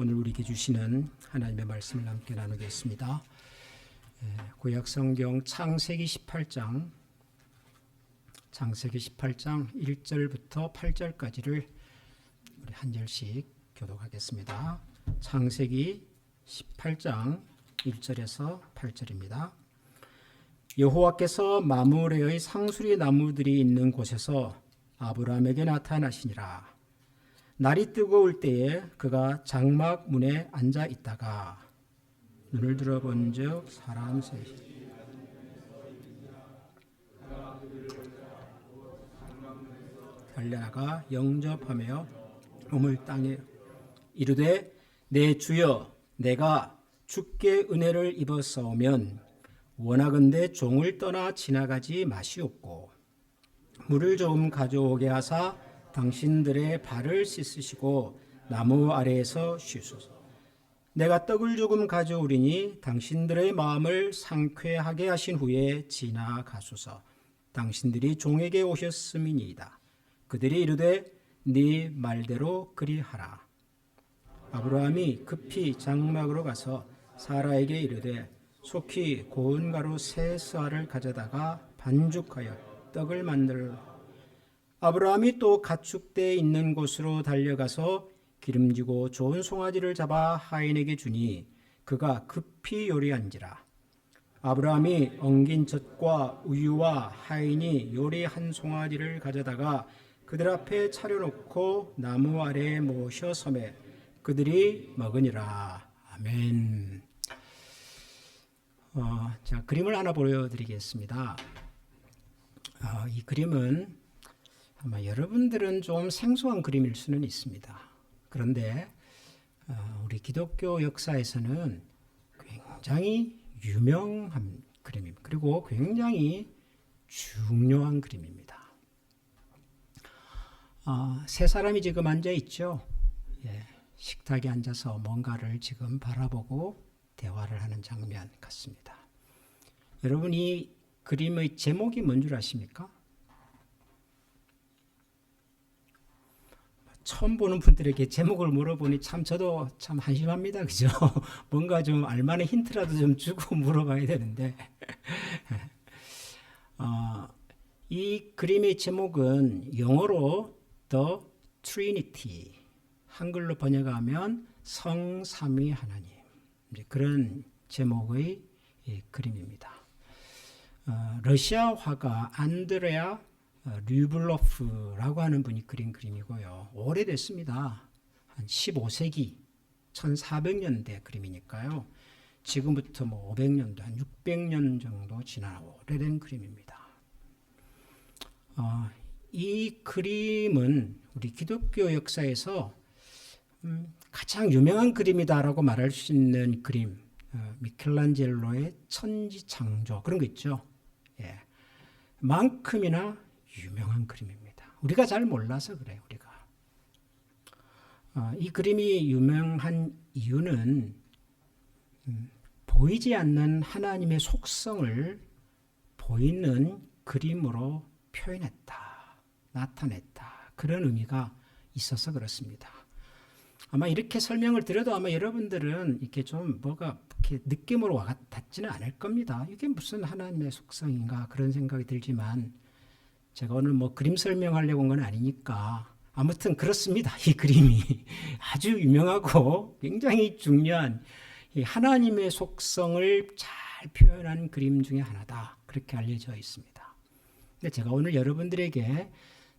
오늘 우리에게 주시는 하나님의 말씀을 함께 나누겠습니다. 구약성경 창세기 18장 1절부터 8절까지를 우리 한 절씩 교독하겠습니다. 창세기 18장 1절에서 8절입니다. 여호와께서 마므레의 상수리 나무들이 있는 곳에서 아브라함에게 나타나시니라. 날이 뜨거울 때에 그가 장막 문에 앉아 있다가 눈을 들어본즉 사람 셋이 달려나가 영접하며 몸을 땅에 이르되 내 주여 내가 주께 은혜를 입었사오면 원하건대 종을 떠나 지나가지 마시옵고 물을 조금 가져오게 하사 당신들의 발을 씻으시고 나무 아래에서 쉬소서. 내가 떡을 조금 가져오리니 당신들의 마음을 상쾌하게 하신 후에 지나가소서. 당신들이 종에게 오셨음이니이다. 그들이 이르되 네 말대로 그리하라. 아브라함이 급히 장막으로 가서 사라에게 이르되 속히 고운 가루 세 스아를 가져다가 반죽하여 떡을 만들라. 아브라함이 또 가축대 있는 곳으로 달려가서 기름지고 좋은 송아지를 잡아 하인에게 주니 그가 급히 요리한지라. 아브라함이 엉긴 젖과 우유와 하인이 요리 한 송아지를 가져다가 그들 앞에 차려놓고 나무 아래에 모셔 섬에 그들이 먹으니라. 아멘. 자, 그림을 하나 보여드리겠습니다. 이 그림은 아마 여러분들은 좀 생소한 그림일 수는 있습니다. 그런데 우리 기독교 역사에서는 굉장히 유명한 그림입니다. 그리고 굉장히 중요한 그림입니다. 세 사람이 지금 앉아 있죠. 식탁에 앉아서 뭔가를 지금 바라보고 대화를 하는 장면 같습니다. 여러분 이 그림의 제목이 뭔 줄 아십니까? 처음 보는 분들에게 제목을 물어보니 참 저도 참 한심합니다. 그죠? 뭔가 좀 알만한 힌트라도 좀 주고 물어봐야 되는데 이 그림의 제목은 영어로 The Trinity, 한글로 번역하면 성삼위 하나님, 그런 제목의 그림입니다. 러시아 화가 안드레아 류블로프라고 하는 분이 그린 그림이고요. 오래됐습니다. 한 15세기 1400년대 그림이니까요. 지금부터 500년도 한 600년 정도 지난 오래된 그림입니다. 이 그림은 우리 기독교 역사에서 가장 유명한 그림이다라고 말할 수 있는 그림, 미켈란젤로의 천지창조 그런 거 있죠. 만큼이나 유명한 그림입니다. 우리가 잘 몰라서 그래요. 우리가 이 그림이 유명한 이유는 보이지 않는 하나님의 속성을 보이는 그림으로 표현했다, 나타냈다, 그런 의미가 있어서 그렇습니다. 아마 이렇게 설명을 드려도 아마 여러분들은 이렇게 좀 뭐가 이렇게 느낌으로 와닿지는 않을 겁니다. 이게 무슨 하나님의 속성인가 그런 생각이 들지만 제가 오늘 그림 설명하려고 온 건 아니니까 아무튼 그렇습니다. 이 그림이 아주 유명하고 굉장히 중요한 이 하나님의 속성을 잘 표현한 그림 중에 하나다, 그렇게 알려져 있습니다. 근데 제가 오늘 여러분들에게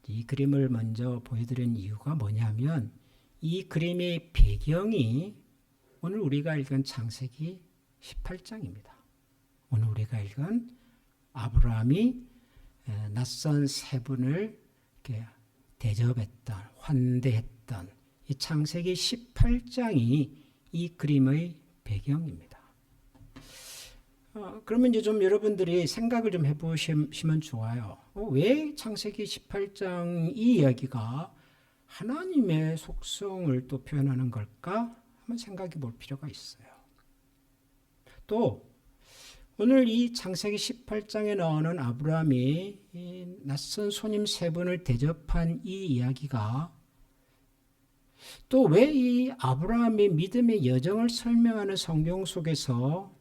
이 그림을 먼저 보여드린 이유가 뭐냐면 이 그림의 배경이 오늘 우리가 읽은 창세기 18장입니다. 오늘 우리가 읽은 아브라함이 낯선 세 분을 이렇게 대접했던, 환대했던 이 창세기 18장이 이 그림의 배경입니다. 그러면 이제 좀 여러분들이 생각을 좀 해보시면 좋아요. 왜 창세기 18장 이 이야기가 하나님의 속성을 또 표현하는 걸까? 한번 생각해 볼 필요가 있어요. 또 오늘 이 창세기 18장에 나오는 아브라함이 이 낯선 손님 세 분을 대접한 이 이야기가 또 왜 이 아브라함의 믿음의 여정을 설명하는 성경 속에서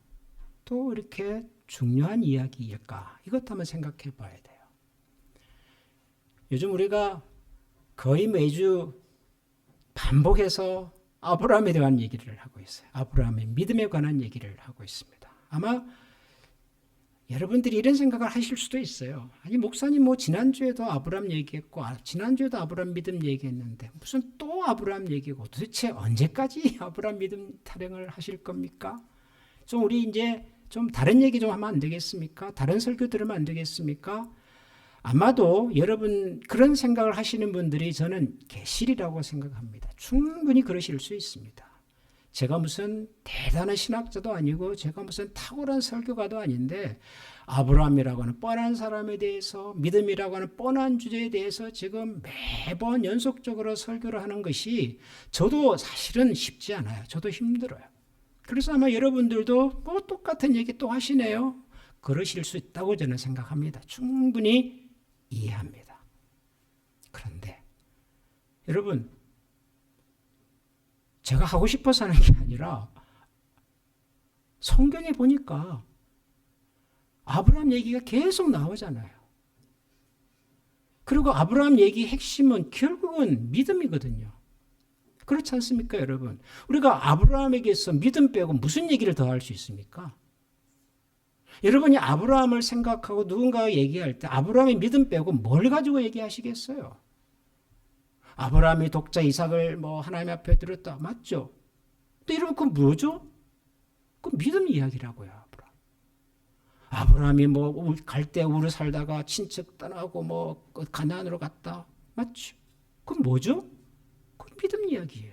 또 이렇게 중요한 이야기일까? 이것도 한번 생각해 봐야 돼요. 요즘 우리가 거의 매주 반복해서 아브라함에 대한 얘기를 하고 있어요. 아브라함의 믿음에 관한 얘기를 하고 있습니다. 아마 여러분들이 이런 생각을 하실 수도 있어요. 아니 목사님 뭐 지난주에도 아브라함 얘기했고 지난주에도 아브라함 믿음 얘기했는데 무슨 또 아브라함 얘기고 도대체 언제까지 아브라함 믿음 타령을 하실 겁니까? 좀 우리 이제 좀 다른 얘기 좀 하면 안 되겠습니까? 다른 설교 들으면 안 되겠습니까? 아마도 여러분 그런 생각을 하시는 분들이 저는 계시리라고 생각합니다. 충분히 그러실 수 있습니다. 제가 무슨 대단한 신학자도 아니고 제가 무슨 탁월한 설교가도 아닌데 아브라함이라고 하는 뻔한 사람에 대해서 믿음이라고 하는 뻔한 주제에 대해서 지금 매번 연속적으로 설교를 하는 것이 저도 사실은 쉽지 않아요. 저도 힘들어요. 그래서 아마 여러분들도 뭐 똑같은 얘기 또 하시네요. 그러실 수 있다고 저는 생각합니다. 충분히 이해합니다. 그런데 여러분 제가 하고 싶어서 하는 게 아니라 성경에 보니까 아브라함 얘기가 계속 나오잖아요. 그리고 아브라함 얘기의 핵심은 결국은 믿음이거든요. 그렇지 않습니까, 여러분? 우리가 아브라함에게서 믿음 빼고 무슨 얘기를 더 할 수 있습니까? 여러분이 아브라함을 생각하고 누군가가 얘기할 때 아브라함의 믿음 빼고 뭘 가지고 얘기하시겠어요? 아브라함이 독자 이삭을 뭐 하나님 앞에 드렸다. 맞죠? 근데 여러분 그건 뭐죠? 그건 믿음 이야기라고요. 아브라함이 뭐 갈대 우르 살다가 친척 떠나고 뭐 가나안으로 갔다. 맞죠? 그건 뭐죠? 그건 믿음 이야기예요.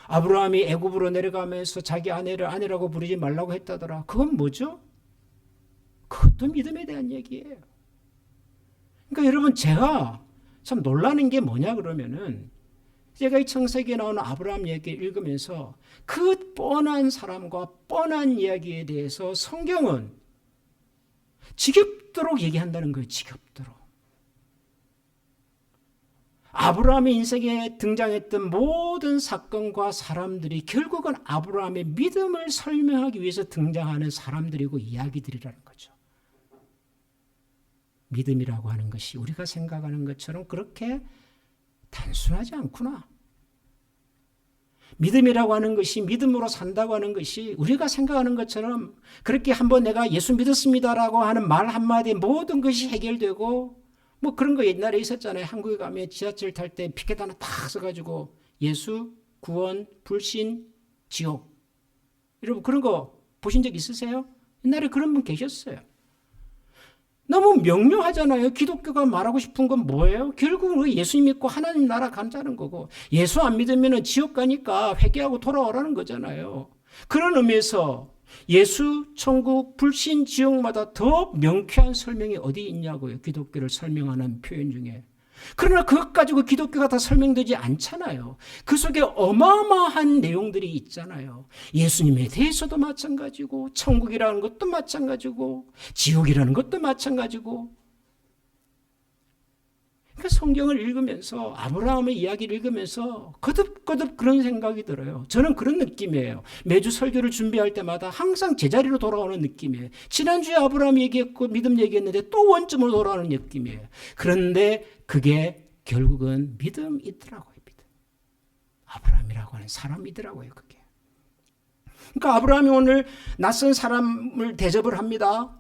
아브라함이 애굽으로 내려가면서 자기 아내를 아내라고 부르지 말라고 했다더라. 그건 뭐죠? 그것도 믿음에 대한 얘기예요. 그러니까 여러분 제가 참 놀라는 게 뭐냐 그러면은 제가 이 창세기에 나오는 아브라함 얘기를 읽으면서 그 뻔한 사람과 뻔한 이야기에 대해서 성경은 지겹도록 얘기한다는 거예요. 지겹도록. 아브라함의 인생에 등장했던 모든 사건과 사람들이 결국은 아브라함의 믿음을 설명하기 위해서 등장하는 사람들이고 이야기들이라는 거죠. 믿음이라고 하는 것이 우리가 생각하는 것처럼 그렇게 단순하지 않구나. 믿음이라고 하는 것이 믿음으로 산다고 하는 것이 우리가 생각하는 것처럼 그렇게 한번 내가 예수 믿었습니다라고 하는 말 한마디에 모든 것이 해결되고 뭐 그런 거 옛날에 있었잖아요. 한국에 가면 지하철 탈 때 피켓 하나 딱 써가지고 예수, 구원, 불신, 지옥. 여러분 그런 거 보신 적 있으세요? 옛날에 그런 분 계셨어요. 너무 명료하잖아요. 기독교가 말하고 싶은 건 뭐예요? 결국은 예수 믿고 하나님 나라 간다는 거고 예수 안 믿으면 지옥 가니까 회개하고 돌아오라는 거잖아요. 그런 의미에서 예수, 천국, 불신, 지옥마다 더 명쾌한 설명이 어디 있냐고요. 기독교를 설명하는 표현 중에. 그러나 그것 가지고 기독교가 다 설명되지 않잖아요. 그 속에 어마어마한 내용들이 있잖아요. 예수님에 대해서도 마찬가지고 천국이라는 것도 마찬가지고 지옥이라는 것도 마찬가지고. 그러니까 성경을 읽으면서 아브라함의 이야기를 읽으면서 거듭거듭 그런 생각이 들어요. 저는 그런 느낌이에요. 매주 설교를 준비할 때마다 항상 제자리로 돌아오는 느낌이에요. 지난주에 아브라함 얘기했고 믿음 얘기했는데 또 원점으로 돌아오는 느낌이에요. 그런데 그게 결국은 믿음이더라고요. 믿음. 아브라함이라고 하는 사람이더라고요. 그게. 그러니까 아브라함이 오늘 낯선 사람을 대접을 합니다.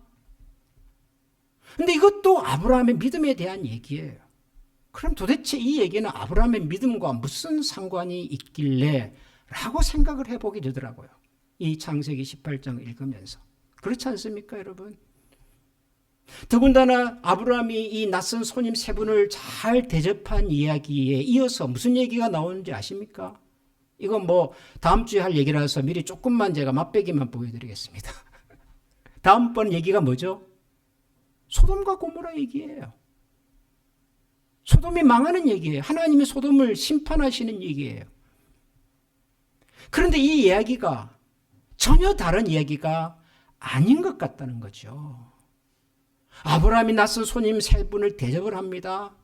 근데 이것도 아브라함의 믿음에 대한 얘기예요. 그럼 도대체 이 얘기는 아브라함의 믿음과 무슨 상관이 있길래 라고 생각을 해보게 되더라고요. 이 창세기 18장을 읽으면서. 그렇지 않습니까, 여러분? 더군다나 아브라함이 이 낯선 손님 세 분을 잘 대접한 이야기에 이어서 무슨 얘기가 나오는지 아십니까? 이건 뭐 다음 주에 할 얘기라서 미리 조금만 제가 맛배기만 보여드리겠습니다. 다음번 얘기가 뭐죠? 소돔과 고모라 얘기예요. 소돔이 망하는 얘기예요. 하나님이 소돔을 심판하시는 얘기예요. 그런데 이 이야기가 전혀 다른 이야기가 아닌 것 같다는 거죠. 아브라함이 낯선 손님 세 분을 대접을 합니다.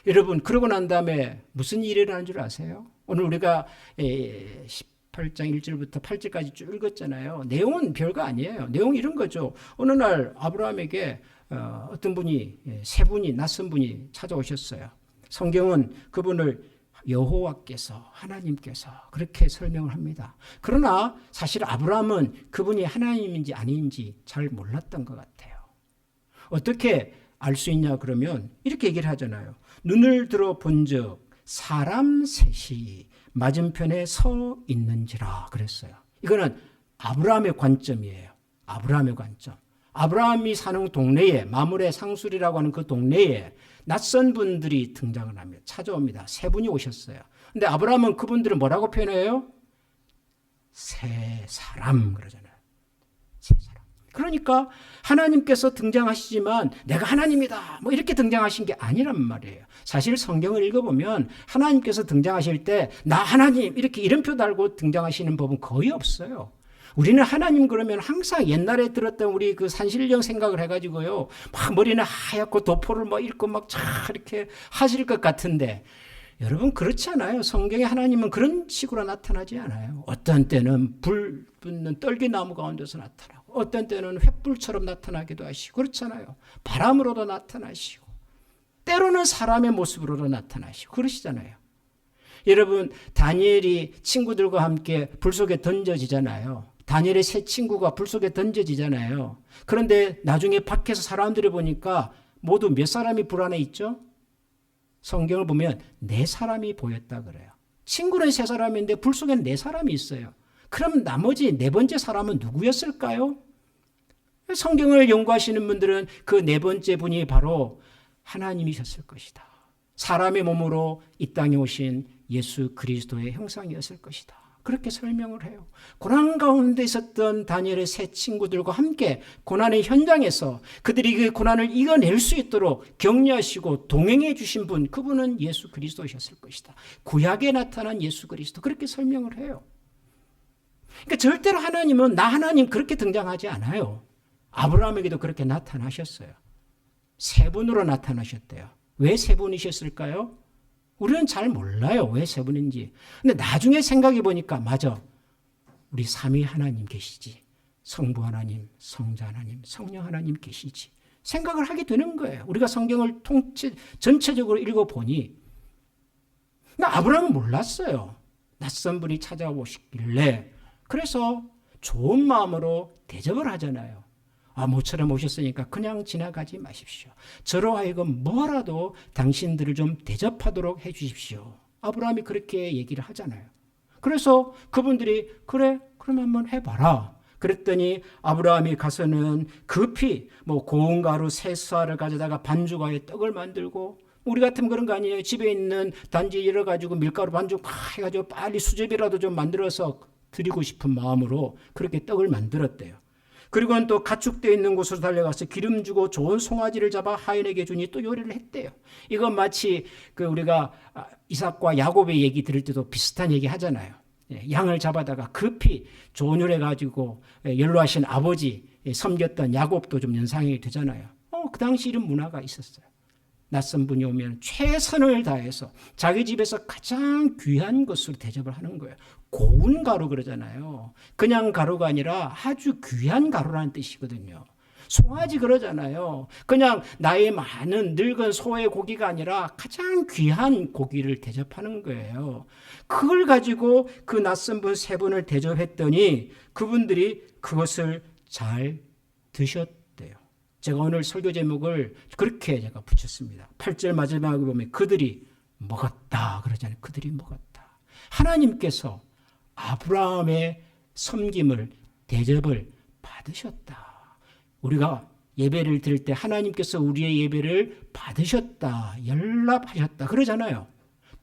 여러분 그러고 난 다음에 무슨 일이 일어나는 줄 아세요? 오늘 우리가 18장 1절부터 8절까지 쭉 읽었잖아요. 내용은 별거 아니에요. 내용이 이런 거죠. 어느 날 아브라함에게 어떤 분이 세 분이 낯선 분이 찾아오셨어요. 성경은 그분을 여호와께서 하나님께서 그렇게 설명을 합니다. 그러나 사실 아브라함은 그분이 하나님인지 아닌지 잘 몰랐던 것 같아요. 어떻게 알 수 있냐 그러면 이렇게 얘기를 하잖아요. 눈을 들어 본즉 사람 셋이 맞은편에 서 있는지라 그랬어요. 이거는 아브라함의 관점이에요. 아브라함의 관점. 아브라함이 사는 동네에 마므레 상술이라고 하는 그 동네에 낯선 분들이 등장을 합니다. 찾아옵니다. 세 분이 오셨어요. 근데 아브라함은 그분들을 뭐라고 표현해요? 세 사람 그러잖아요. 세 사람. 그러니까 하나님께서 등장하시지만 내가 하나님이다 뭐 이렇게 등장하신 게 아니란 말이에요. 사실 성경을 읽어보면 하나님께서 등장하실 때 나 하나님 이렇게 이름표 달고 등장하시는 법은 거의 없어요. 우리는 하나님 그러면 항상 옛날에 들었던 우리 그 산신령 생각을 해가지고요. 막 머리는 하얗고 도포를 뭐 읽고 막 이렇게 하실 것 같은데 여러분 그렇지 않아요. 성경에 하나님은 그런 식으로 나타나지 않아요. 어떤 때는 불 붙는 떨기나무 가운데서 나타나고 어떤 때는 횃불처럼 나타나기도 하시고 그렇잖아요. 바람으로도 나타나시고 때로는 사람의 모습으로도 나타나시고 그러시잖아요. 여러분 다니엘이 친구들과 함께 불 속에 던져지잖아요. 다니엘의 세 친구가 불 속에 던져지잖아요. 그런데 나중에 밖에서 사람들이 보니까 모두 몇 사람이 불 안에 있죠? 성경을 보면 네 사람이 보였다 그래요. 친구는 세 사람인데 불 속에는 네 사람이 있어요. 그럼 나머지 네 번째 사람은 누구였을까요? 성경을 연구하시는 분들은 그 네 번째 분이 바로 하나님이셨을 것이다. 사람의 몸으로 이 땅에 오신 예수 그리스도의 형상이었을 것이다. 그렇게 설명을 해요. 고난 가운데 있었던 다니엘의 세 친구들과 함께 고난의 현장에서 그들이 그 고난을 이겨낼 수 있도록 격려하시고 동행해 주신 분, 그분은 예수 그리스도셨을 것이다. 구약에 나타난 예수 그리스도, 그렇게 설명을 해요. 그러니까 절대로 하나님은 나 하나님 그렇게 등장하지 않아요. 아브라함에게도 그렇게 나타나셨어요. 세 분으로 나타나셨대요. 왜 세 분이셨을까요? 우리는 잘 몰라요. 왜 세 분인지. 근데 나중에 생각해 보니까 맞아. 우리 삼위 하나님 계시지. 성부 하나님, 성자 하나님, 성령 하나님 계시지. 생각을 하게 되는 거예요. 우리가 성경을 전체적으로 읽어보니. 근데 아브라함은 몰랐어요. 낯선 분이 찾아오시길래. 그래서 좋은 마음으로 대접을 하잖아요. 모처럼 오셨으니까 그냥 지나가지 마십시오. 저로 하여금 뭐라도 당신들을 좀 대접하도록 해 주십시오. 아브라함이 그렇게 얘기를 하잖아요. 그래서 그분들이 그래 그럼 한번 해봐라. 그랬더니 아브라함이 가서는 급히 고운 가루 세 쌀을 가져다가 반죽하여 떡을 만들고, 우리 같으면 그런 거 아니에요. 집에 있는 단지 열어가지고 밀가루 반죽 막 해가지고 빨리 수제비라도 좀 만들어서 드리고 싶은 마음으로 그렇게 떡을 만들었대요. 그리고는 또 가축되어 있는 곳으로 달려가서 기름 주고 좋은 송아지를 잡아 하인에게 주니 또 요리를 했대요. 이건 마치 우리가 이삭과 야곱의 얘기 들을 때도 비슷한 얘기 하잖아요. 양을 잡아다가 급히 좋은 요리 가지고 연로하신 아버지 섬겼던 야곱도 좀 연상이 되잖아요. 그 당시 이런 문화가 있었어요. 낯선 분이 오면 최선을 다해서 자기 집에서 가장 귀한 것으로 대접을 하는 거예요. 고운 가루 그러잖아요. 그냥 가루가 아니라 아주 귀한 가루라는 뜻이거든요. 송아지 그러잖아요. 그냥 나이 많은 늙은 소의 고기가 아니라 가장 귀한 고기를 대접하는 거예요. 그걸 가지고 그 낯선 분 세 분을 대접했더니 그분들이 그것을 잘 드셨대요. 제가 오늘 설교 제목을 그렇게 제가 붙였습니다. 8절 마지막에 보면 그들이 먹었다 그러잖아요. 그들이 먹었다. 하나님께서 아브라함의 섬김을, 대접을 받으셨다. 우리가 예배를 드릴 때 하나님께서 우리의 예배를 받으셨다, 연락하셨다 그러잖아요.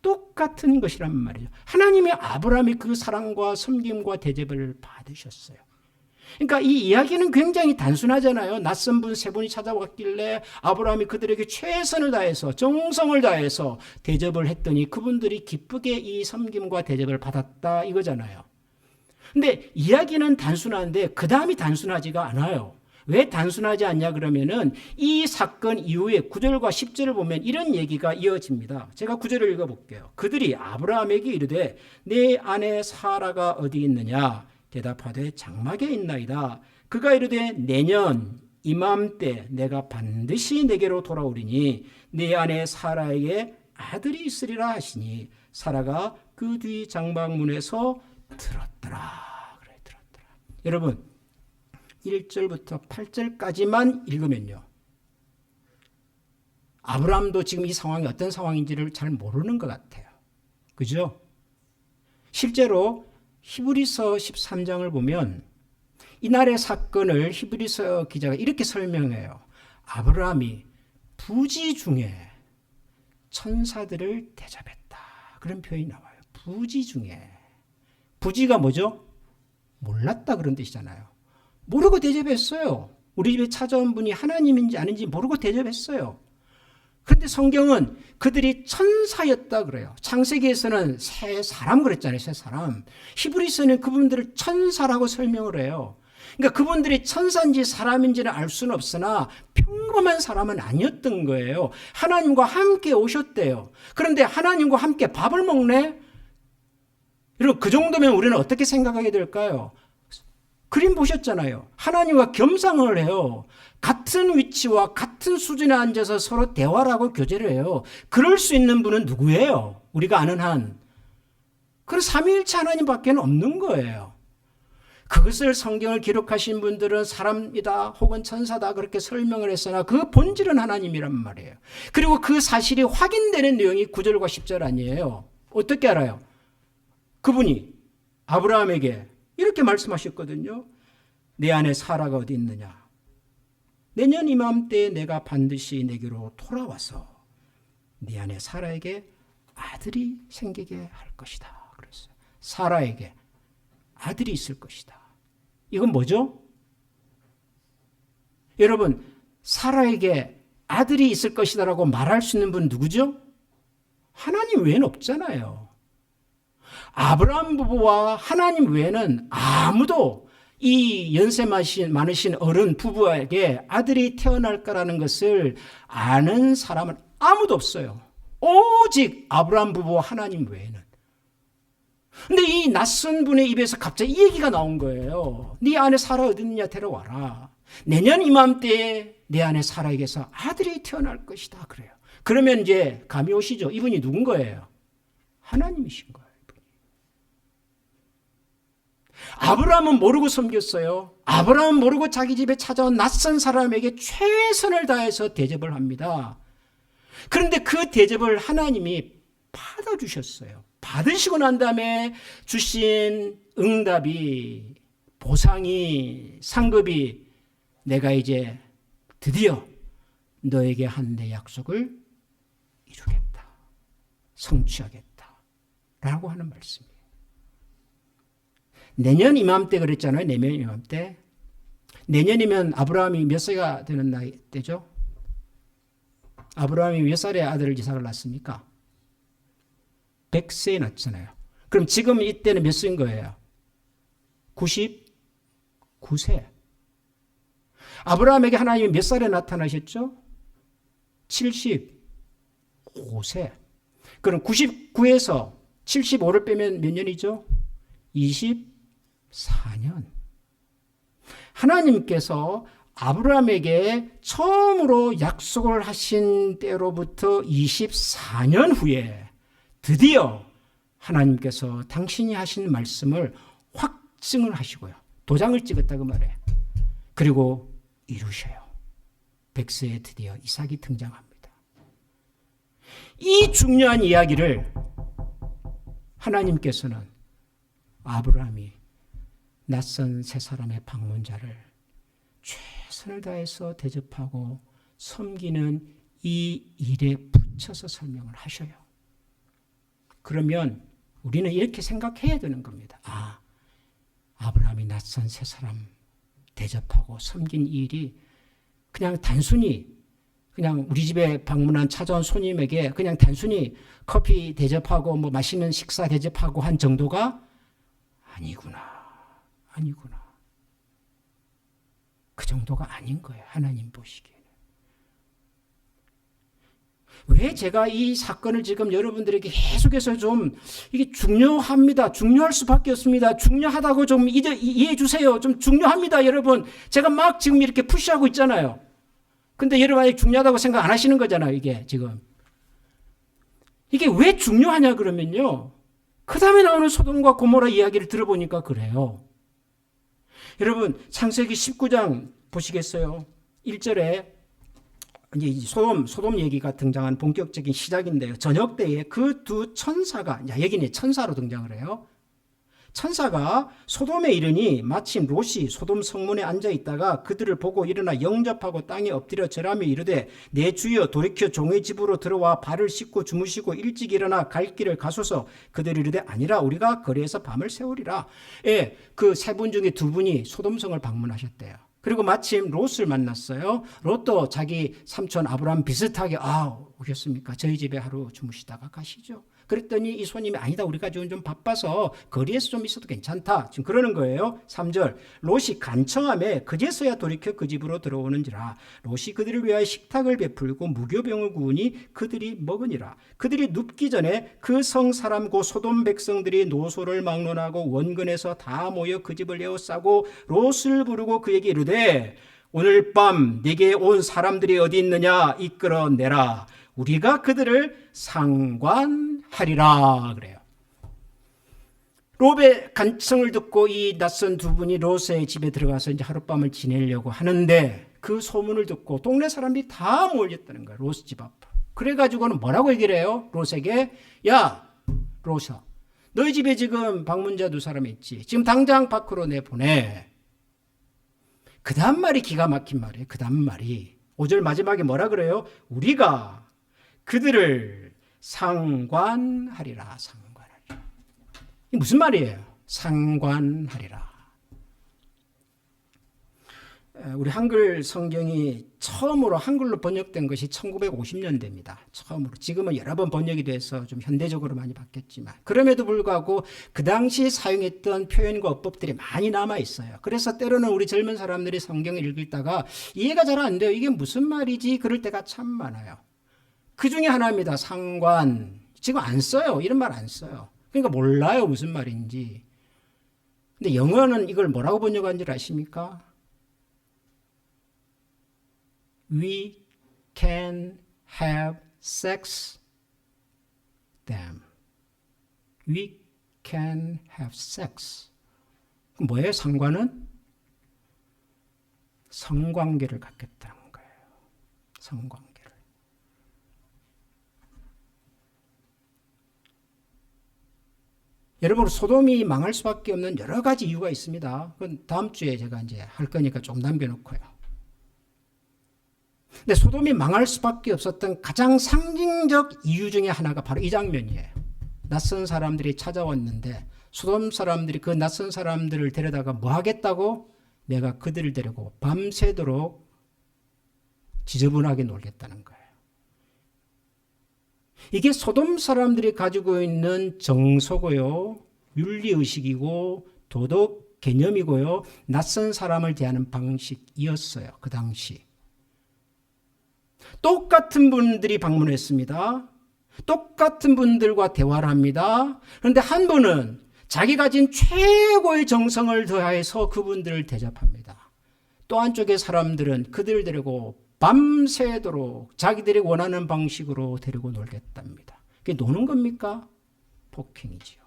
똑같은 것이란 말이죠. 하나님의 아브라함이 그 사랑과 섬김과 대접을 받으셨어요. 그러니까 이 이야기는 굉장히 단순하잖아요. 낯선 분 세 분이 찾아왔길래 아브라함이 그들에게 최선을 다해서 정성을 다해서 대접을 했더니 그분들이 기쁘게 이 섬김과 대접을 받았다 이거잖아요. 근데 이야기는 단순한데 그 다음이 단순하지가 않아요. 왜 단순하지 않냐 그러면은 이 사건 이후에 9절과 10절을 보면 이런 얘기가 이어집니다. 제가 9절을 읽어볼게요. 그들이 아브라함에게 이르되 내 아내 사라가 어디 있느냐 대답하되 장막에 있나이다. 그가 이르되 내년 이맘때 내가 반드시 내게로 돌아오리니 내 아내 사라에게 아들이 있으리라 하시니 사라가 그 뒤 장막문에서 들었더라. 그래, 들었더라. 여러분 1절부터 8절까지만 읽으면요. 아브라함도 지금 이 상황이 어떤 상황인지를 잘 모르는 것 같아요. 그죠? 실제로 히브리서 13장을 보면 이날의 사건을 히브리서 기자가 이렇게 설명해요. 아브라함이 부지 중에 천사들을 대접했다. 그런 표현이 나와요. 부지 중에. 부지가 뭐죠? 몰랐다 그런 뜻이잖아요. 모르고 대접했어요. 우리 집에 찾아온 분이 하나님인지 아닌지 모르고 대접했어요. 그런데 성경은 그들이 천사였다 그래요. 창세기에서는 새 사람 그랬잖아요. 새 사람. 히브리서는 그분들을 천사라고 설명을 해요. 그러니까 그분들이 천사인지 사람인지는 알 수는 없으나 평범한 사람은 아니었던 거예요. 하나님과 함께 오셨대요. 그런데 하나님과 함께 밥을 먹네? 여러분 그 정도면 우리는 어떻게 생각하게 될까요? 그림 보셨잖아요. 하나님과 겸상을 해요. 같은 위치와 같은 수준에 앉아서 서로 대화를 하고 교제를 해요. 그럴 수 있는 분은 누구예요? 우리가 아는 한. 그런 삼위일체 하나님밖에 없는 거예요. 그것을 성경을 기록하신 분들은 사람이다 혹은 천사다 그렇게 설명을 했으나 그 본질은 하나님이란 말이에요. 그리고 그 사실이 확인되는 내용이 9절과 10절 아니에요. 어떻게 알아요? 그분이 아브라함에게 이렇게 말씀하셨거든요. 내 안에 사라가 어디 있느냐. 내년 이맘때에 내가 반드시 내게로 돌아와서 네 안에 사라에게 아들이 생기게 할 것이다. 그랬어요. 사라에게 아들이 있을 것이다. 이건 뭐죠? 여러분, 사라에게 아들이 있을 것이다라고 말할 수 있는 분 누구죠? 하나님 외에는 없잖아요. 아브라함 부부와 하나님 외에는 아무도 이 연세 많으신 어른 부부에게 아들이 태어날 거라는 것을 아는 사람은 아무도 없어요. 오직 아브라함 부부와 하나님 외에는. 근데 이 낯선 분의 입에서 갑자기 이 얘기가 나온 거예요. 네 안에 사라 어디 있느냐 데려와라. 내년 이맘때에 내 안에 사라에게서 아들이 태어날 것이다. 그래요. 그러면 이제 감이 오시죠. 이분이 누군 거예요? 하나님이신 거예요. 아브라함은 모르고 섬겼어요. 아브라함은 모르고 자기 집에 찾아온 낯선 사람에게 최선을 다해서 대접을 합니다. 그런데 그 대접을 하나님이 받아주셨어요. 받으시고 난 다음에 주신 응답이, 보상이, 상급이 내가 이제 드디어 너에게 한 내 약속을 이루겠다. 성취하겠다. 라고 하는 말씀이에요. 내년 이맘때 그랬잖아요. 내년 이맘때. 내년이면 아브라함이 몇 세가 되는 나이 때죠? 아브라함이 몇 살에 아들을 이삭을 낳습니까? 100세에 낳잖아요. 그럼 지금 이때는 몇 세인 거예요? 99세. 아브라함에게 하나님이 몇 살에 나타나셨죠? 75세. 그럼 99에서 75를 빼면 몇 년이죠? 24년. 하나님께서 아브라함에게 처음으로 약속을 하신 때로부터 24년 후에 드디어 하나님께서 당신이 하신 말씀을 확증을 하시고요. 도장을 찍었다고 말해요. 그리고 이루셔요. 100세에 드디어 이삭이 등장합니다. 이 중요한 이야기를 하나님께서는 아브라함이 낯선 세 사람의 방문자를 최선을 다해서 대접하고 섬기는 이 일에 붙여서 설명을 하셔요. 그러면 우리는 이렇게 생각해야 되는 겁니다. 아, 아브라함이 낯선 세 사람 대접하고 섬긴 일이 그냥 단순히 그냥 우리 집에 방문한 찾아온 손님에게 그냥 단순히 커피 대접하고 뭐 맛있는 식사 대접하고 한 정도가 아니구나. 그 정도가 아닌 거예요. 하나님 보시기에는. 왜 제가 이 사건을 지금 여러분들에게 계속해서 좀 이게 중요합니다. 중요할 수밖에 없습니다. 중요하다고 좀 이해해 주세요. 좀 중요합니다, 여러분. 제가 막 지금 이렇게 푸시하고 있잖아요. 근데 여러분 아직 중요하다고 생각 안 하시는 거잖아요, 이게 지금. 이게 왜 중요하냐 그러면요. 그 다음에 나오는 소돔과 고모라 이야기를 들어보니까 그래요. 여러분 창세기 19장 보시겠어요? 1절에 이제 소돔 얘기가 등장한 본격적인 시작인데요. 저녁 때에 그 두 천사가, 여기는 천사로 등장을 해요. 천사가 소돔에 이르니 마침 롯이 소돔 성문에 앉아 있다가 그들을 보고 일어나 영접하고 땅에 엎드려 절하며 이르되 내 주여 돌이켜 종의 집으로 들어와 발을 씻고 주무시고 일찍 일어나 갈 길을 가소서. 그들이 이르되 아니라 우리가 거리에서 밤을 새우리라. 예, 그 세 분 중에 두 분이 소돔성을 방문하셨대요. 그리고 마침 롯을 만났어요. 롯도 자기 삼촌 아브라함 비슷하게 오셨습니까? 저희 집에 하루 주무시다가 가시죠. 그랬더니 이 손님이 아니다. 우리가 지금 좀 바빠서 거리에서 좀 있어도 괜찮다. 지금 그러는 거예요. 3절 롯이 간청하며 그제서야 돌이켜 그 집으로 들어오는지라. 롯이 그들을 위하여 식탁을 베풀고 무교병을 구우니 그들이 먹으니라. 그들이 눕기 전에 그 성 사람 곧 소돔 백성들이 노소를 막론하고 원근에서 다 모여 그 집을 에워싸고 롯을 부르고 그에게 이르되 오늘 밤 네게 온 사람들이 어디 있느냐 이끌어내라. 우리가 그들을 상관하리라 그래요. 롯의 간청을 듣고 이 낯선 두 분이 롯의 집에 들어가서 이제 하룻밤을 지내려고 하는데 그 소문을 듣고 동네 사람들이 다 몰렸다는 거예요. 롯 집 앞. 그래가지고는 뭐라고 얘기를 해요? 롯에게 야 롯아 너희 집에 지금 방문자 두 사람이 있지. 지금 당장 밖으로 내보내. 그 다음 말이 기가 막힌 말이에요. 그 다음 말이 5절 마지막에 뭐라 그래요? 우리가 그들을 상관하리라. 상관하리라. 이게 무슨 말이에요? 상관하리라. 우리 한글 성경이 처음으로 한글로 번역된 것이 1950년대입니다. 처음으로. 지금은 여러 번 번역이 돼서 좀 현대적으로 많이 바뀌었지만 그럼에도 불구하고 그 당시 사용했던 표현과 어법들이 많이 남아 있어요. 그래서 때로는 우리 젊은 사람들이 성경을 읽다가 이해가 잘 안 돼요. 이게 무슨 말이지? 그럴 때가 참 많아요. 그 중에 하나입니다. 상관. 지금 안 써요. 이런 말 안 써요. 그러니까 몰라요. 무슨 말인지. 근데 영어는 이걸 뭐라고 번역한 줄 아십니까? We can have sex them. We can have sex. 그럼 뭐예요? 상관은? 성관계를 갖겠다는 거예요. 성관계. 여러분 소돔이 망할 수밖에 없는 여러 가지 이유가 있습니다. 그건 다음 주에 제가 이제 할 거니까 좀 남겨놓고요. 근데 소돔이 망할 수밖에 없었던 가장 상징적 이유 중에 하나가 바로 이 장면이에요. 낯선 사람들이 찾아왔는데 소돔 사람들이 그 낯선 사람들을 데려다가 뭐 하겠다고? 내가 그들을 데리고 밤새도록 지저분하게 놀겠다는 거예요. 이게 소돔 사람들이 가지고 있는 정서고요, 윤리의식이고 도덕 개념이고요, 낯선 사람을 대하는 방식이었어요. 그 당시. 똑같은 분들이 방문했습니다. 똑같은 분들과 대화를 합니다. 그런데 한 분은 자기 가진 최고의 정성을 더해서 그분들을 대접합니다. 또 한쪽의 사람들은 그들을 데리고 밤새도록 자기들이 원하는 방식으로 데리고 놀겠답니다. 그게 노는 겁니까? 폭행이지요.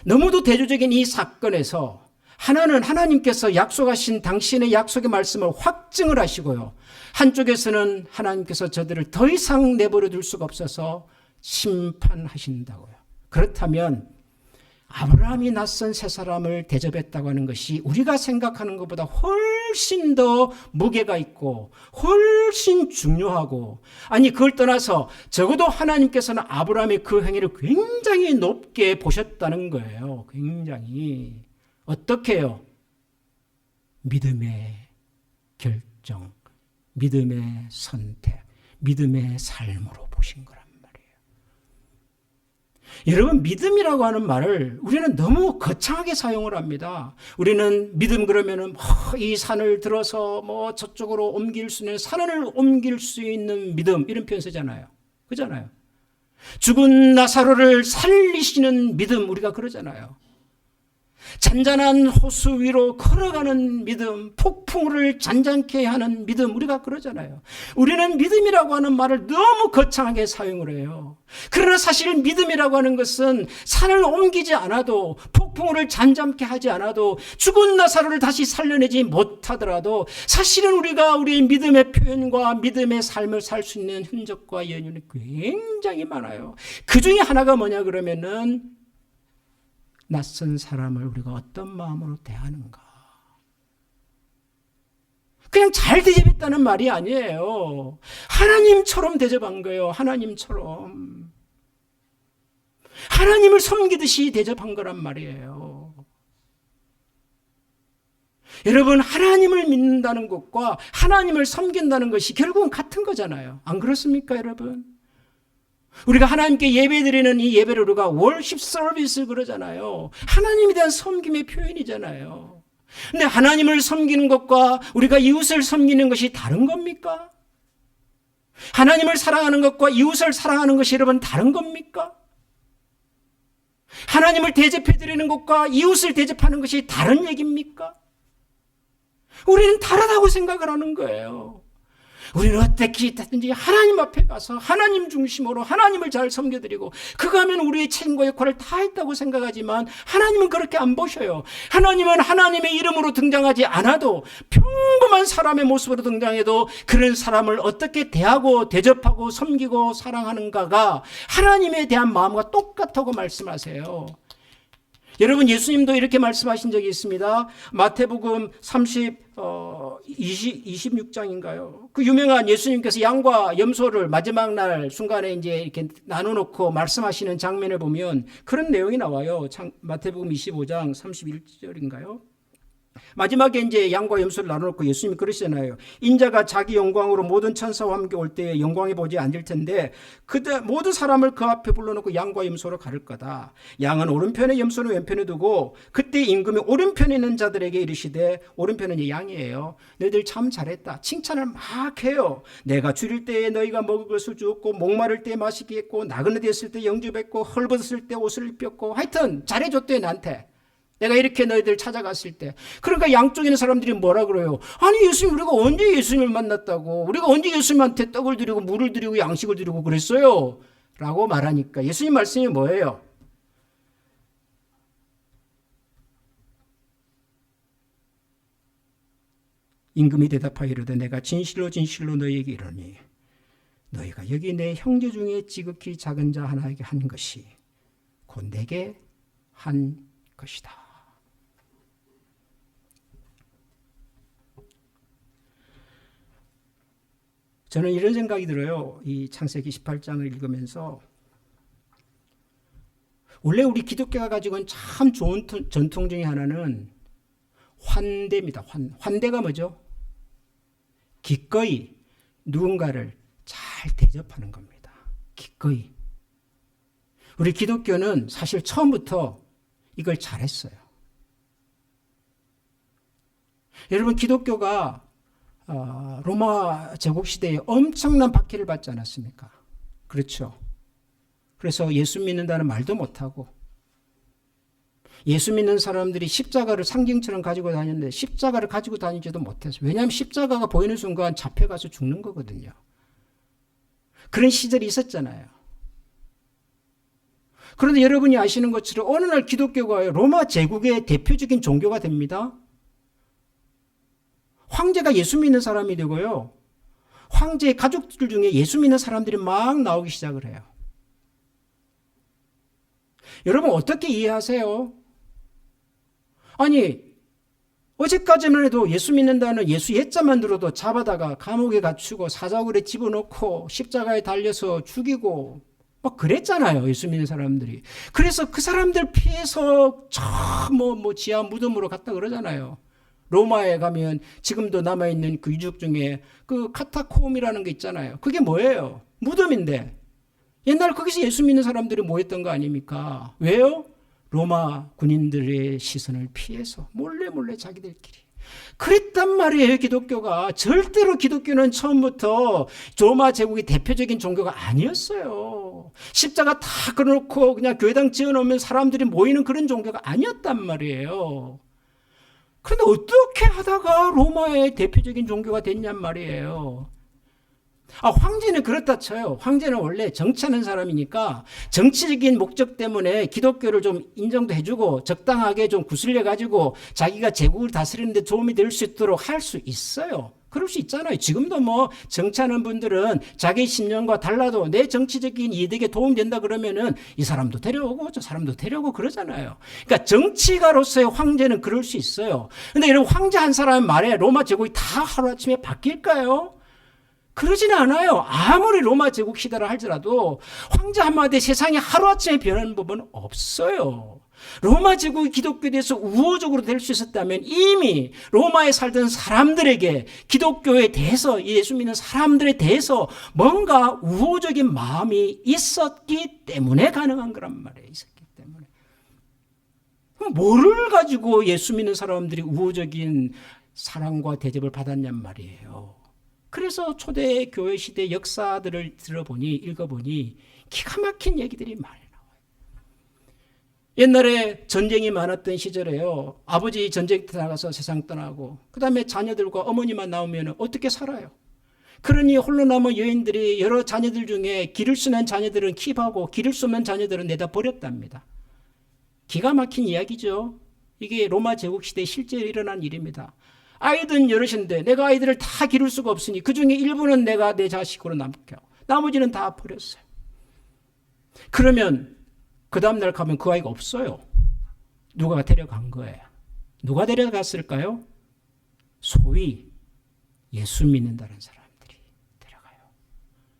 너무도 대조적인 이 사건에서 하나는 하나님께서 약속하신 당신의 약속의 말씀을 확증을 하시고요. 한쪽에서는 하나님께서 저들을 더 이상 내버려 둘 수가 없어서 심판하신다고요. 그렇다면 아브라함이 낯선 세 사람을 대접했다고 하는 것이 우리가 생각하는 것보다 훨씬 더 무게가 있고 훨씬 중요하고, 아니 그걸 떠나서 적어도 하나님께서는 아브라함의 그 행위를 굉장히 높게 보셨다는 거예요. 굉장히. 어떻게 해요? 믿음의 결정, 믿음의 선택, 믿음의 삶으로 보신 거란 말이에요. 여러분, 믿음이라고 하는 말을 우리는 너무 거창하게 사용을 합니다. 우리는 믿음 그러면은 이 산을 들어서 저쪽으로 옮길 수 있는, 산을 옮길 수 있는 믿음, 이런 표현 쓰잖아요. 그잖아요. 죽은 나사로를 살리시는 믿음, 우리가 그러잖아요. 잔잔한 호수 위로 걸어가는 믿음, 폭풍을 잔잔케 하는 믿음, 우리가 그러잖아요. 우리는 믿음이라고 하는 말을 너무 거창하게 사용을 해요. 그러나 사실 믿음이라고 하는 것은 산을 옮기지 않아도, 폭풍을 잔잔케 하지 않아도, 죽은 나사로를 다시 살려내지 못하더라도 사실은 우리가 우리의 믿음의 표현과 믿음의 삶을 살 수 있는 흔적과 연연이 굉장히 많아요. 그 중에 하나가 뭐냐 그러면은 낯선 사람을 우리가 어떤 마음으로 대하는가. 그냥 잘 대접했다는 말이 아니에요. 하나님처럼 대접한 거예요. 하나님처럼. 하나님을 섬기듯이 대접한 거란 말이에요. 여러분, 하나님을 믿는다는 것과 하나님을 섬긴다는 것이 결국은 같은 거잖아요. 안 그렇습니까, 여러분? 우리가 하나님께 예배드리는 이 예배를 우리가 월십 서비스 그러잖아요. 하나님에 대한 섬김의 표현이잖아요. 근데 하나님을 섬기는 것과 우리가 이웃을 섬기는 것이 다른 겁니까? 하나님을 사랑하는 것과 이웃을 사랑하는 것이 여러분 다른 겁니까? 하나님을 대접해드리는 것과 이웃을 대접하는 것이 다른 얘기입니까? 우리는 다르다고 생각을 하는 거예요. 우리는 어떻게 됐든지 하나님 앞에 가서 하나님 중심으로 하나님을 잘 섬겨드리고, 그거 하면 우리의 책임과 역할을 다 했다고 생각하지만 하나님은 그렇게 안 보셔요. 하나님은 하나님의 이름으로 등장하지 않아도, 평범한 사람의 모습으로 등장해도 그런 사람을 어떻게 대하고 대접하고 섬기고 사랑하는가가 하나님에 대한 마음과 똑같다고 말씀하세요. 여러분, 예수님도 이렇게 말씀하신 적이 있습니다. 마태복음 26장인가요? 그 유명한 예수님께서 양과 염소를 마지막 날 순간에 이제 이렇게 나눠놓고 말씀하시는 장면을 보면 그런 내용이 나와요. 마태복음 25장 31절인가요? 마지막에 이제 양과 염소를 나눠놓고 예수님이 그러시잖아요. 인자가 자기 영광으로 모든 천사와 함께 올 때에 영광에 보지 않을 텐데 그때 모든 사람을 그 앞에 불러놓고 양과 염소로 가를 거다. 양은 오른편에 염소는 왼편에 두고 그때 임금이 오른편에 있는 자들에게 이르시되, 오른편은 양이에요. 너희들 참 잘했다. 칭찬을 막 해요. 내가 줄일 때에 너희가 먹을 것을 주었고, 목마를 때에 마시게 했고, 나그네 되었을 때 영접했고, 헐벗었을 때 옷을 입혔고, 하여튼 잘해줬대 나한테. 내가 이렇게 너희들 찾아갔을 때. 그러니까 양쪽에 있는 사람들이 뭐라 그래요? 아니, 예수님, 우리가 언제 예수님을 만났다고? 우리가 언제 예수님한테 떡을 드리고 물을 드리고 양식을 드리고 그랬어요? 라고 말하니까 예수님 말씀이 뭐예요? 임금이 대답하여 이르되, 내가 진실로 진실로 너희에게 이르노니 너희가 여기 내 형제 중에 지극히 작은 자 하나에게 한 것이 곧 내게 한 것이다. 저는 이런 생각이 들어요. 이 창세기 18장을 읽으면서 원래 우리 기독교가 가지고 있는 참 좋은 전통 중에 하나는 환대입니다. 환대가 뭐죠? 기꺼이 누군가를 잘 대접하는 겁니다. 기꺼이. 우리 기독교는 사실 처음부터 이걸 잘했어요. 여러분, 기독교가 로마 제국 시대에 엄청난 박해를 받지 않았습니까? 그렇죠. 그래서 예수 믿는다는 말도 못하고, 예수 믿는 사람들이 십자가를 상징처럼 가지고 다녔는데 십자가를 가지고 다니지도 못했어요. 왜냐하면 십자가가 보이는 순간 잡혀가서 죽는 거거든요. 그런 시절이 있었잖아요. 그런데 여러분이 아시는 것처럼 어느 날 기독교가 로마 제국의 대표적인 종교가 됩니다. 황제가 예수 믿는 사람이 되고요. 황제의 가족들 중에 예수 믿는 사람들이 막 나오기 시작을 해요. 여러분, 어떻게 이해하세요? 아니, 어제까지만 해도 예수 믿는다는 예수 예자만 들어도 잡아다가 감옥에 갇히고 사자굴에 집어넣고 십자가에 달려서 죽이고 막 그랬잖아요. 예수 믿는 사람들이. 그래서 그 사람들 피해서 저 지하 무덤으로 갔다 그러잖아요. 로마에 가면 지금도 남아있는 그 유적 중에 그 카타콤이라는 게 있잖아요. 그게 뭐예요? 무덤인데 옛날 거기서 예수 믿는 사람들이 뭐 했던 거 아닙니까? 왜요? 로마 군인들의 시선을 피해서 몰래 자기들끼리. 그랬단 말이에요. 기독교가. 절대로 기독교는 처음부터 로마 제국의 대표적인 종교가 아니었어요. 십자가 다 끊어놓고 그냥 교회당 지어놓으면 사람들이 모이는 그런 종교가 아니었단 말이에요. 그런데 어떻게 하다가 로마의 대표적인 종교가 됐냔 말이에요. 황제는 그렇다 쳐요. 황제는 원래 정치하는 사람이니까 정치적인 목적 때문에 기독교를 좀 인정도 해주고 적당하게 좀 구슬려가지고 자기가 제국을 다스리는 데 도움이 될 수 있도록 할 수 있어요. 그럴 수 있잖아요. 지금도 뭐 정치하는 분들은 자기 신념과 달라도 내 정치적인 이득에 도움된다 그러면은 이 사람도 데려오고 저 사람도 데려오고 그러잖아요. 그러니까 정치가로서의 황제는 그럴 수 있어요. 근데 여러분, 황제 한 사람의 말에 로마 제국이 다 하루아침에 바뀔까요? 그러지는 않아요. 아무리 로마 제국 시대라 할지라도 황제 한마디에 세상이 하루아침에 변하는 법은 없어요. 로마 제국이 기독교에 대해서 우호적으로 될 수 있었다면 이미 로마에 살던 사람들에게 기독교에 대해서, 예수 믿는 사람들에 대해서 뭔가 우호적인 마음이 있었기 때문에 가능한 거란 말이에요. 있었기 때문에. 그럼 뭐를 가지고 예수 믿는 사람들이 우호적인 사랑과 대접을 받았냔 말이에요. 그래서 초대 교회 시대 역사들을 읽어보니 기가 막힌 얘기들이 많이 나와요. 옛날에 전쟁이 많았던 시절에요. 아버지 전쟁 때 나가서 세상 떠나고 그 다음에 자녀들과 어머니만 나오면 어떻게 살아요? 그러니 홀로 남은 여인들이 여러 자녀들 중에 기를 쓰는 자녀들은 킵하고 기를 수 없는 자녀들은 내다 버렸답니다. 기가 막힌 이야기죠. 이게 로마 제국 시대에 실제로 일어난 일입니다. 아이들은 여럿인데 내가 아이들을 다 기를 수가 없으니 그중에 일부는 내가 내 자식으로 남겨. 나머지는 다 버렸어요. 그러면 그 다음날 가면 그 아이가 없어요. 누가 데려간 거예요. 누가 데려갔을까요? 소위 예수 믿는다는 사람들이 데려가요.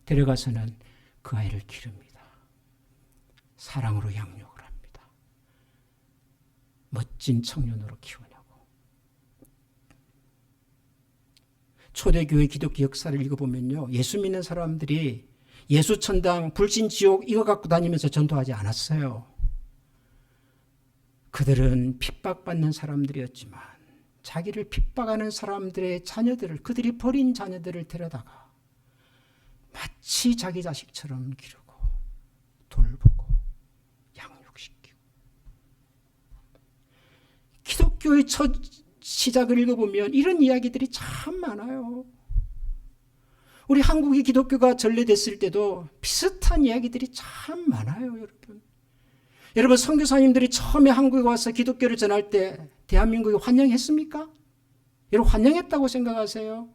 데려가서는 그 아이를 기릅니다. 사랑으로 양육을 합니다. 멋진 청년으로 키우냐고. 초대교회 기독교 역사를 읽어보면요, 예수 믿는 사람들이 예수천당, 불신지옥 이거 갖고 다니면서 전도하지 않았어요. 그들은 핍박받는 사람들이었지만 자기를 핍박하는 사람들의 자녀들을, 그들이 버린 자녀들을 데려다가 마치 자기 자식처럼 기르고 돌보고 양육시키고. 기독교의 첫 시작을 읽어보면 이런 이야기들이 참 많아요. 우리 한국의 기독교가 전래됐을 때도 비슷한 이야기들이 참 많아요, 여러분. 여러분, 선교사님들이 처음에 한국에 와서 기독교를 전할 때 대한민국이 환영했습니까? 여러분, 환영했다고 생각하세요?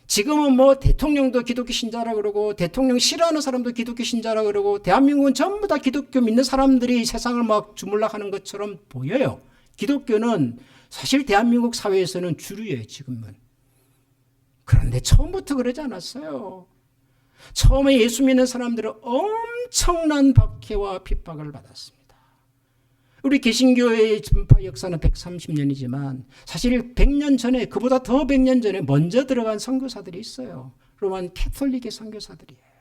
지금은 뭐 대통령도 기독교 신자라 그러고 대통령 싫어하는 사람도 기독교 신자라 그러고 대한민국은 전부 다 기독교 믿는 사람들이 세상을 막 주물락하는 것처럼 보여요. 기독교는 사실 대한민국 사회에서는 주류예요, 지금은. 그런데 처음부터 그러지 않았어요. 처음에 예수 믿는 사람들은 엄청난 박해와 핍박을 받았습니다. 우리 개신교의 전파 역사는 130년이지만 사실 100년 전에, 그보다 더 100년 전에 먼저 들어간 선교사들이 있어요. 로만 캐톨릭의 선교사들이에요.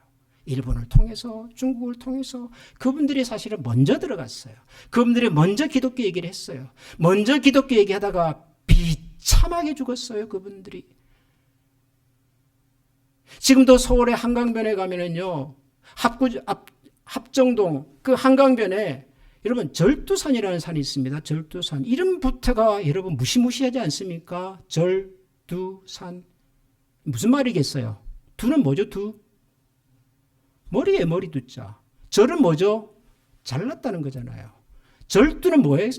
일본을 통해서, 중국을 통해서 그분들이 사실은 먼저 들어갔어요. 그분들이 먼저 기독교 얘기를 했어요. 먼저 기독교 얘기하다가 비참하게 죽었어요, 그분들이. 지금도 서울의 한강변에 가면은요, 합정동 그 한강변에 여러분 절두산이라는 산이 있습니다. 절두산. 이름부터가 여러분 무시무시하지 않습니까? 절두산. 무슨 말이겠어요? 두는 뭐죠? 두? 머리에 머리 두자. 절은 뭐죠? 잘랐다는 거잖아요. 절두는 뭐예요?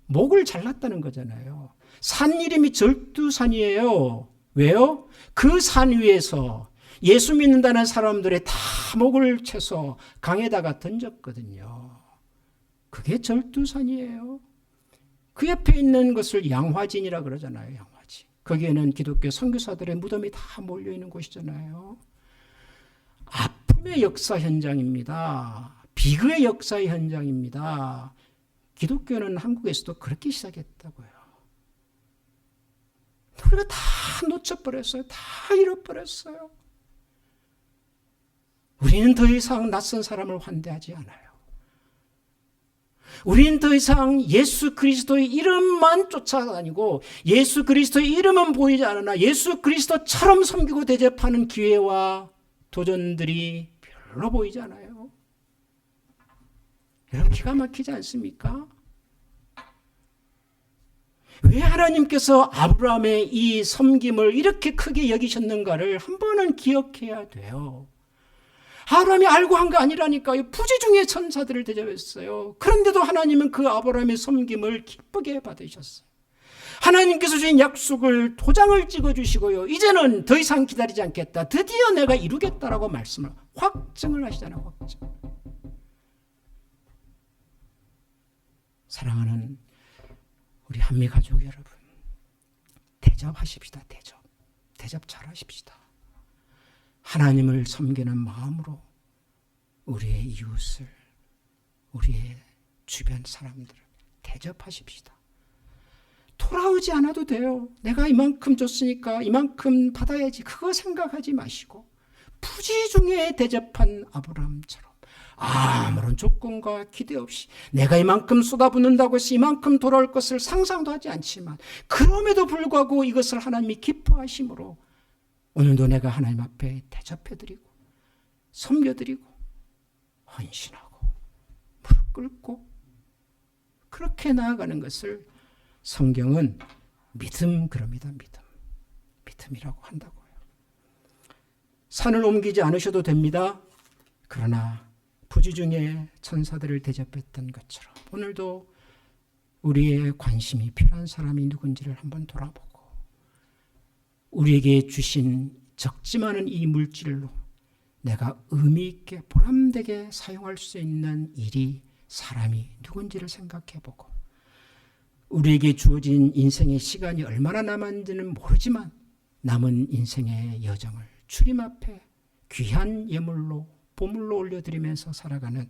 목을 잘랐다는 거잖아요. 산 이름이 절두산이에요. 왜요? 그 산 위에서 예수 믿는다는 사람들의 다 목을 쳐서 강에다가 던졌거든요. 그게 절두산이에요. 그 옆에 있는 것을 양화진이라 그러잖아요. 양화진. 거기에는 기독교 선교사들의 무덤이 다 몰려있는 곳이잖아요. 아픔의 역사 현장입니다. 비극의 역사의 현장입니다. 기독교는 한국에서도 그렇게 시작했다고요. 우리가 다 놓쳐버렸어요. 다 잃어버렸어요. 우리는 더 이상 낯선 사람을 환대하지 않아요. 우리는 더 이상 예수 그리스도의 이름만 쫓아다니고 예수 그리스도의 이름은 보이지 않으나 예수 그리스도처럼 섬기고 대접하는 기회와 도전들이 별로 보이지 않아요. 여러분 기가 막히지 않습니까? 왜 하나님께서 아브라함의 이 섬김을 이렇게 크게 여기셨는가를 한 번은 기억해야 돼요. 아브라함이 알고 한 거 아니라니까요. 부지중에 천사들을 대접했어요. 그런데도 하나님은 그 아브라함의 섬김을 기쁘게 받으셨어요. 하나님께서 주신 약속을 도장을 찍어주시고요. 이제는 더 이상 기다리지 않겠다. 드디어 내가 이루겠다라고 말씀을 확증을 하시잖아요. 확증. 사랑하는 우리 한미 가족 여러분, 대접하십시다. 대접 잘하십시다. 하나님을 섬기는 마음으로 우리의 이웃을, 우리의 주변 사람들을 대접하십시다. 돌아오지 않아도 돼요. 내가 이만큼 줬으니까 이만큼 받아야지. 그거 생각하지 마시고 부지중에 대접한 아브라함처럼 아무런 조건과 기대 없이 내가 이만큼 쏟아붓는다고 해서 이만큼 돌아올 것을 상상도 하지 않지만 그럼에도 불구하고 이것을 하나님이 기뻐하심으로 오늘도 내가 하나님 앞에 대접해드리고 섬겨드리고 헌신하고 무릎 꿇고 그렇게 나아가는 것을 성경은 믿음 그럽니다. 믿음이라고 한다고요. 산을 옮기지 않으셔도 됩니다. 그러나 부지중에 천사들을 대접했던 것처럼 오늘도 우리의 관심이 필요한 사람이 누군지를 한번 돌아보고 우리에게 주신 적지만은 이 물질로 내가 의미 있게 보람되게 사용할 수 있는 일이 사람이 누군지를 생각해보고 우리에게 주어진 인생의 시간이 얼마나 남았는지는 모르지만 남은 인생의 여정을 주님 앞에 귀한 예물로 보물로 올려드리면서 살아가는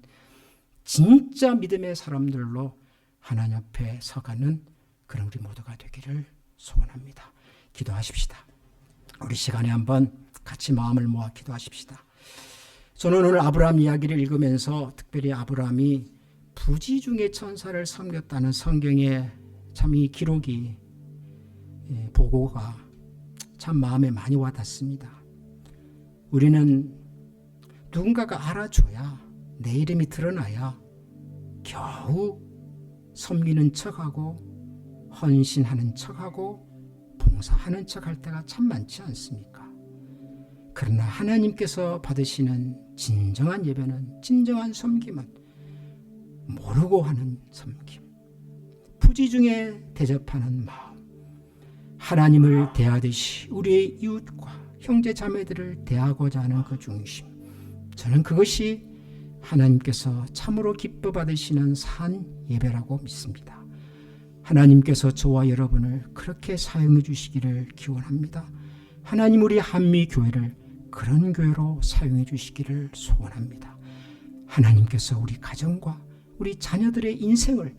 진짜 믿음의 사람들로 하나님 앞에 서가는 그런 우리 모두가 되기를 소원합니다. 기도하십시다. 우리 시간에 한번 같이 마음을 모아 기도하십시다. 저는 오늘 아브라함 이야기를 읽으면서 특별히 아브라함이 부지중에 천사를 섬겼다는 성경의 참 이 기록이 보고가 참 마음에 많이 와닿습니다. 우리는 누군가가 알아줘야 내 이름이 드러나야 겨우 섬기는 척하고 헌신하는 척하고 봉사하는 척할 때가 참 많지 않습니까? 그러나 하나님께서 받으시는 진정한 예배는 진정한 섬김은 모르고 하는 섬김, 부지중에 대접하는 마음, 하나님을 대하듯이 우리의 이웃과 형제 자매들을 대하고자 하는 그 중심, 저는 그것이 하나님께서 참으로 기뻐 받으시는 산 예배라고 믿습니다. 하나님께서 저와 여러분을 그렇게 사용해 주시기를 기원합니다. 하나님 우리 한미교회를 그런 교회로 사용해 주시기를 소원합니다. 하나님께서 우리 가정과 우리 자녀들의 인생을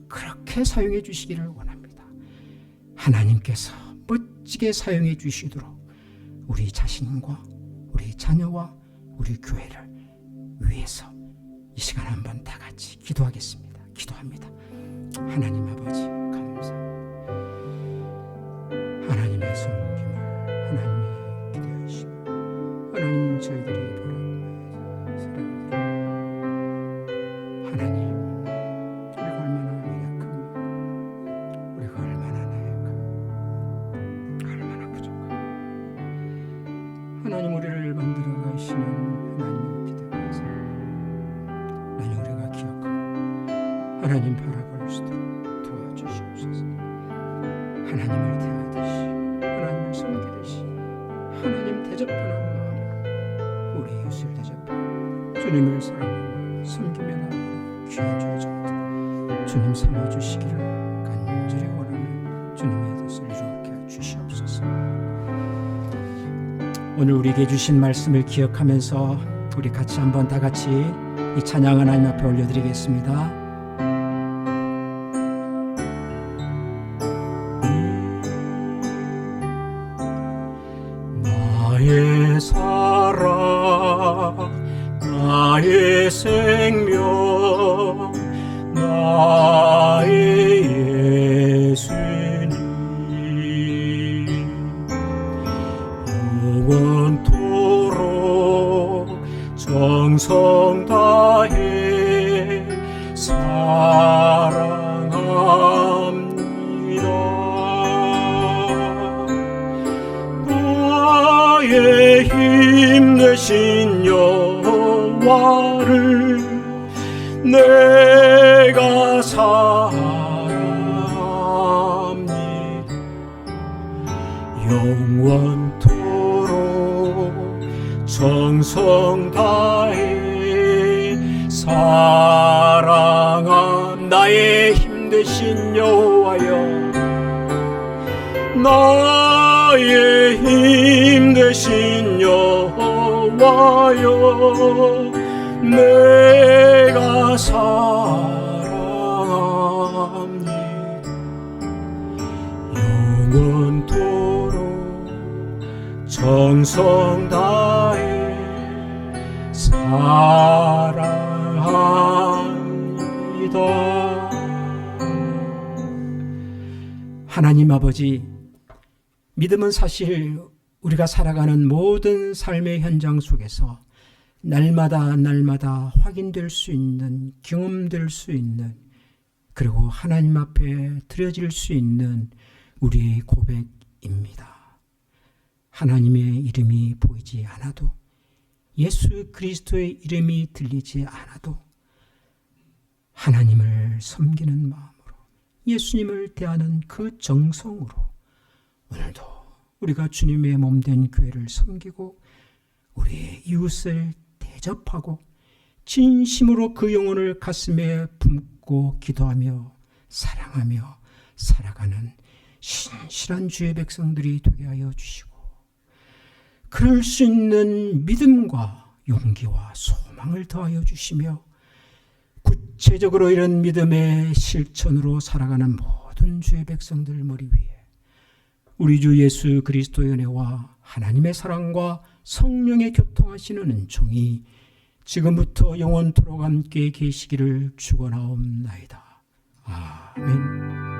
그렇게 사용해 주시기를 원합니다. 하나님께서 멋지게 사용해 주시도록 우리 자신과 우리 자녀와 우리 교회를 위해서 이 시간 한번 다 같이 기도하겠습니다. 기도합니다. 하나님 아버지 감사합니다. 하나님의 섬김을 하나님이 기대하시고 하나님 저희들이 바라보며 사랑합니다. 하나님 우리가 얼마나 약합니까? 우리가 얼마나 나약합니까? 얼마나 부족합니까? 하나님 우리를 만들어 가시는 하나님을 기대하면서 하나님 우리가 기억하고 하나님 바라볼 수 있도록 도와주시옵소서. 하나님을 대하듯이 하나님을 섬기듯이 하나님 대접하는 마음으로 우리 이웃을 대접하고 주님을 사랑하며 섬기며 나아가는 귀한 주의 종들 주님 삼아주시기를 간절히 원하는 주님의 뜻을 이루게 주시옵소서. 오늘 우리에게 주신 말씀을 기억하면서 우리 같이 한번 다 같이 이 찬양 하나님 앞에 올려드리겠습니다. 나의 사랑 사랑합니다. 나의 힘 되신 여호와를 내가 사랑합니다. 영원토록 정성 다해 사랑함. 나의 힘 되신 여호와여, 나의 힘 되신 여호와여, 내가 사랑합니다. 영원토록 정성 다해 사랑합니다. 하나님 아버지, 믿음은 사실 우리가 살아가는 모든 삶의 현장 속에서 날마다 날마다 확인될 수 있는, 경험될 수 있는, 그리고 하나님 앞에 드려질 수 있는 우리의 고백입니다. 하나님의 이름이 보이지 않아도, 예수 그리스도의 이름이 들리지 않아도 하나님을 섬기는 마음으로, 예수님을 대하는 그 정성으로 오늘도 우리가 주님의 몸된 교회를 섬기고 우리의 이웃을 대접하고 진심으로 그 영혼을 가슴에 품고 기도하며 사랑하며 살아가는 신실한 주의 백성들이 되게 하여 주시고, 그럴 수 있는 믿음과 용기와 소망을 더하여 주시며, 구체적으로 이런 믿음의 실천으로 살아가는 모든 주의 백성들 머리 위에 우리 주 예수 그리스도의 은혜와 하나님의 사랑과 성령의 교통하시는 은총이 지금부터 영원토록 함께 계시기를 축원하옵나이다. 아멘.